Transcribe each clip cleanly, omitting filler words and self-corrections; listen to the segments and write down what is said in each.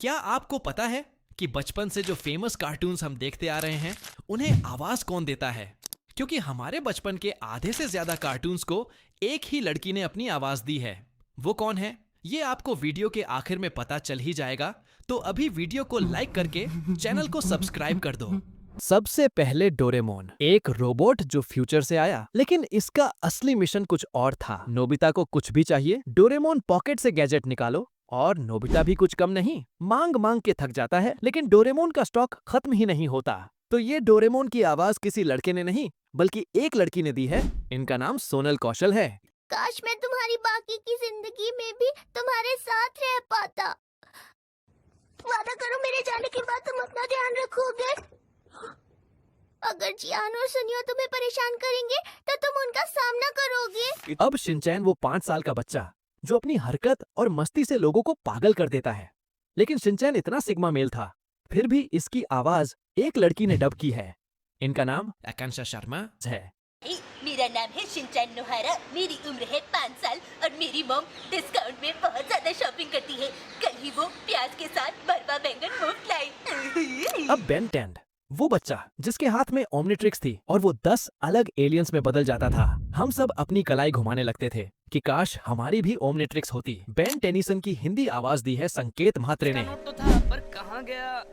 क्या आपको पता है कि बचपन से जो फेमस कार्टून्स हम देखते आ रहे हैं उन्हें आवाज कौन देता है? क्योंकि हमारे बचपन के आधे से ज्यादा कार्टून्स को एक ही लड़की ने अपनी आवाज दी है। वो कौन है ये आपको वीडियो के आखिर में पता चल ही जाएगा, तो अभी वीडियो को लाइक करके चैनल को सब्सक्राइब कर दो। सबसे पहले डोरेमोन, एक रोबोट जो फ्यूचर से आया, लेकिन इसका असली मिशन कुछ और था। नोबिता को कुछ भी चाहिए, डोरेमोन पॉकेट से गैजेट निकालो, और नोबिता भी कुछ कम नहीं, मांग मांग के थक जाता है, लेकिन डोरेमोन का स्टॉक खत्म ही नहीं होता। तो ये डोरेमोन की आवाज किसी लड़के ने नहीं बल्कि एक लड़की ने दी है। इनका नाम सोनल कौशल है। काश मैं तुम्हारी बाकी की जिंदगी में भी तुम्हारे साथ रह पाता। वादा करो मेरे जाने के बाद तुम अपना ध्यान रखोगे। अगर जियान और सुनियो तुम्हें परेशान करेंगे तो तुम उनका सामना करोगे। अब शिनचैन वो 5 साल का बच्चा जो अपनी हरकत और मस्ती से लोगों को पागल कर देता है, लेकिन शिनचैन इतना सिग्मा मेल था, फिर भी इसकी आवाज एक लड़की ने डब की है। इनका नाम आकांक्षा शर्मा है। मेरा नाम है शिनचैन नोहारा, मेरी उम्र है 5 साल और मेरी मॉम डिस्काउंट में बहुत ज्यादा शॉपिंग करती है। कल ही वो प्याज के साथ भरवा बैंगन मुफ्त लाई। अब बेन 10, वो बच्चा जिसके हाथ में ओमनिट्रिक्स थी और वो 10 अलग एलियंस में बदल जाता था। हम सब अपनी कलाई घुमाने लगते थे कि काश हमारी भी ओमनिट्रिक्स होती। बेन टेनिसन की हिंदी आवाज दी है संकेत म्हात्रे ने। नोट तो था पर कहाँ गया?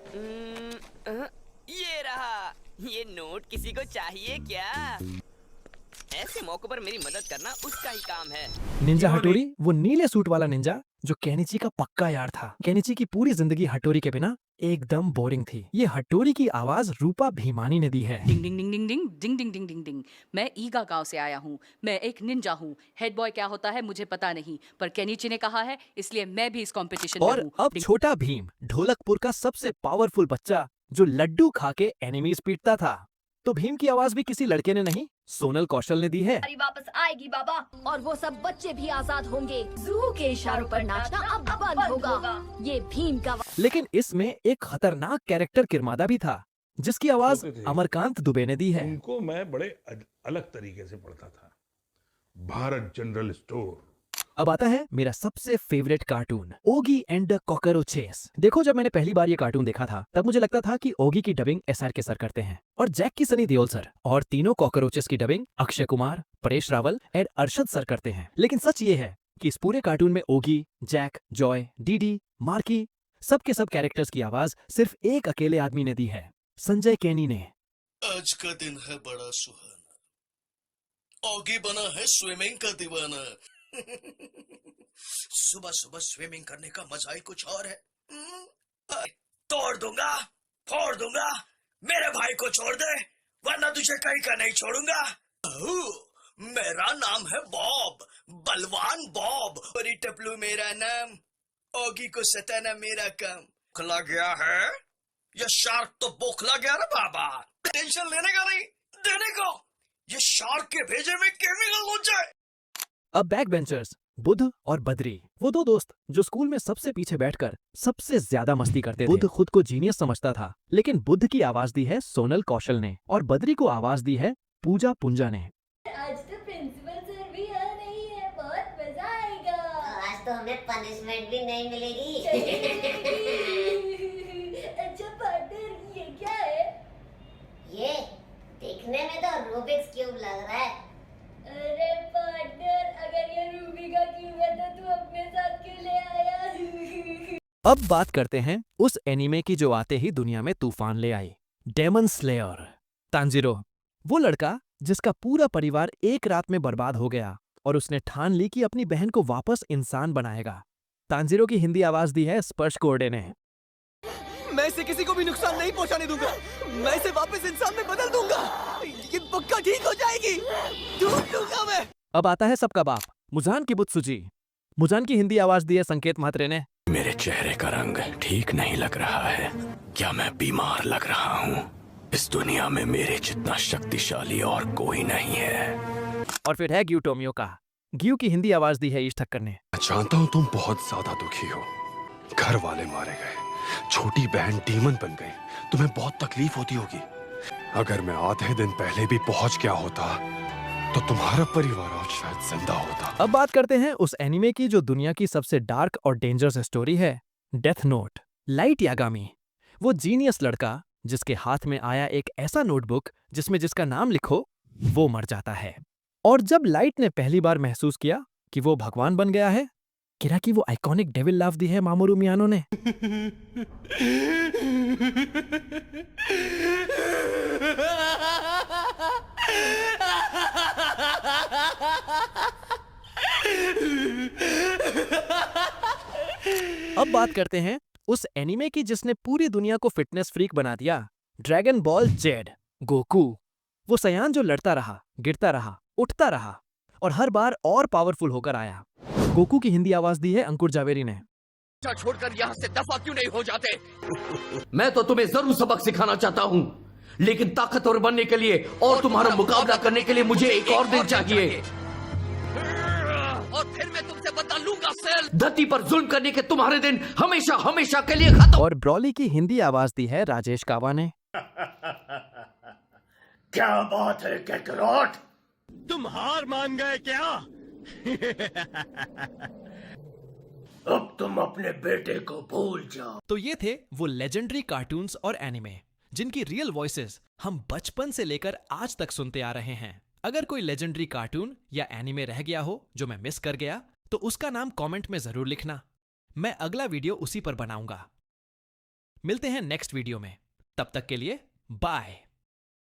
ये रहा। ये नोट किसी को चाहिए क्या? ऐसे मौकों पर मेरी मदद करना उसका ही काम है। निंजा हटोरी, वो नीले सूट वाला निंजा जो केनिची का पक्का यार था। केनिची की पूरी जिंदगी हटोरी के बिना एकदम बोरिंग थी। ये हटोरी की आवाज रूपा भीमानी ने दी है। डिंग डिंग डिंग डिंग डिंग डिंग डिंग डिंग डिंग डिंग। मैं ईगा गांव से आया हूँ। मैं एक निंजा हूँ। हेड बॉय क्या होता है मुझे पता नहीं, पर केनिची ने कहा है इसलिए मैं भी इस कंपटीशन में और हूँ। अब छोटा भीम, ढोलकपुर का सबसे पावरफुल बच्चा जो लड्डू खा के एनिमीज पीटता था। तो भीम की आवाज भी किसी लड़के ने नहीं, सोनल कौशल ने दी है। वापस आएगी बाबा, और वो सब बच्चे भी आजाद होंगे। जू के इशारों पर नाचना अब बंद होगा। ये भीम का लेकिन इसमें एक खतरनाक कैरेक्टर किरमादा भी था जिसकी आवाज अमरकांत दुबे ने दी है। उनको मैं बड़े अलग तरीके से पढ़ता था। Bharat general store. अब आता है मेरा सबसे favourite cartoon, Oggy and the cockroaches. देखो, जब मैंने पहली बार ये कार्टून देखा था तब मुझे लगता था कि ओगी की डबिंग SRK सर करते हैं और जैक की सनी देओल सर, और तीनों कॉकरोचेस की dubbing Akshay Kumar, Paresh Rawal and Arshad sir करते हैं। लेकिन सच ये है कि इस पूरे कार्टून में ओगी, जैक, जॉय, डीडी, मार्की, सबके सब कैरेक्टर्स की आवाज सिर्फ एक अकेले आदमी ने दी है, संजय केनी ने। आज का दिन है बड़ा सुहाना। ओगी बना है स्विमिंग का दीवाना। सुबह सुबह स्विमिंग करने का मजा ही कुछ और है। तोड़ दूंगा, फोड़ दूंगा, मेरे भाई को छोड़ दे वरना तुझे कहीं का नहीं छोड़ूंगा। मेरा नाम है बॉब, बलवान बॉब। और टपलू मेरा नाम, ओगी को सताना मेरा काम। खोला गया है ये शार्क तो बोखला गया ना बाबा। टेंशन लेने का नहीं, देने को। ये शार्क के भेजे में केमिकल हो जाए। अब बैक बेंचर्स, बुद्ध और बद्री, वो दो दोस्त जो स्कूल में सबसे पीछे बैठकर सबसे ज्यादा मस्ती करते थे। बुद्ध खुद को जीनियस समझता था, लेकिन बुद्ध की आवाज दी है सोनल कौशल ने और बद्री को आवाज दी है पूजा पुंजा ने। आज तो प्रिंसिपल सर भी आ रही है, बहुत मजा आएगा। आज तो हमें पनिशमेंट भी नहीं मिलेगी। अच्छा पार्टनर, ये क्या है? ये देखने में तो रूबिक्स क्यूब लग रहा है। अरे पार्टनर, अगर ये रूबी का क्यूब है तो तू अपने साथ क्यों ले आया? अब बात करते हैं उस एनीमे की जो आते ही दुनिया में तूफान ले आई, डेमन स्लेयर। तांजिरो, वो लड़का जिसका पूरा परिवार एक रात में बर्बाद हो गया और उसने ठान ली कि अपनी बहन को वापस इंसान बनाएगा। तांजिरो की हिंदी आवाज दी है स्पर्श कोर्डे ने। मैं इसे किसी को भी नुकसान नहीं पहुंचाने दूंगा। मैं इसे वापस इंसान में बदल दूंगा। ये पक्का ठीक हो जाएगी। ढूंढ लूंगा मैं। अब आता है सबका बाप, मुजान किबुत्सुजी। मुजान की हिंदी आवाज दी है संकेत म्हात्रे ने। मेरे चेहरे का रंग ठीक नहीं लग रहा है। क्या मैं बीमार लग रहा हूँ? इस दुनिया में मेरे जितना शक्तिशाली और कोई नहीं है। और फिर है ग्यू टोमियो का। ग्यू की हिंदी आवाज दी है ईश ठक्कर ने। मैं जानता हूँ तुम बहुत ज्यादा दुखी हो। घर वाले मारे गए, छोटी बहन डीमन बन गई, तुम्हें बहुत तकलीफ होती होगी। अगर मैं आधे दिन पहले भी पहुंच गया होता तो तुम्हारा परिवार आज शायद जिंदा होता। अब बात करते हैं उस एनिमे की जो दुनिया की सबसे डार्क और डेंजरस स्टोरी है, डेथ नोट। लाइट यागामी, वो जीनियस लड़का जिसके हाथ में आया एक ऐसा नोटबुक जिसमें जिसका नाम लिखो, वो मर जाता है। और जब लाइट ने पहली बार महसूस किया कि वो भगवान बन गया है, किरा की वो आइकॉनिक डेविल लाफ दी है मामोरू मियानो ने। अब बात करते हैं उस एनीमे की जिसने पूरी दुनिया को फिटनेस फ्रीक बना दिया, ड्रैगन बॉल जेड, गोकू। वो सयान जो लड़ता रहा, गिरता रहा, उठता रहा और हर बार और पावरफुल होकर आया। गोकू की हिंदी आवाज दी है अंकुर जावेरी ने। छोड़कर यहाँ से दफा क्यों नहीं हो जाते? मैं तो तुम्हें जरूर सबक सिखाना चाहता हूँ, लेकिन ताकतवर बनने के लिए और तुम्हारा मुकाबला करने के लिए मुझे एक और दिन चाहिए। और फिर मैं तुमसे बदला लूंगा सेल। धरती पर जुल्म करने के तुम्हारे दिन हमेशा हमेशा के लिए खत्म। और ब्रॉली की हिंदी आवाज दी है राजेश कावा ने। क्या बात है कैकरोट? तुम हार मान गए क्या? अब तुम अपने बेटे को भूल जाओ। तो ये थे वो लेजेंडरी कार्टून्स और एनिमे जिनकी रियल वॉइसेस हम बचपन से लेकर आज तक सुनते आ रहे हैं। अगर कोई लेजेंडरी कार्टून या एनिमे रह गया हो जो मैं मिस कर गया, तो उसका नाम कमेंट में जरूर लिखना। मैं अगला वीडियो उसी पर बनाऊंगा। मिलते हैं नेक्स्ट वीडियो में, तब तक के लिए बाय।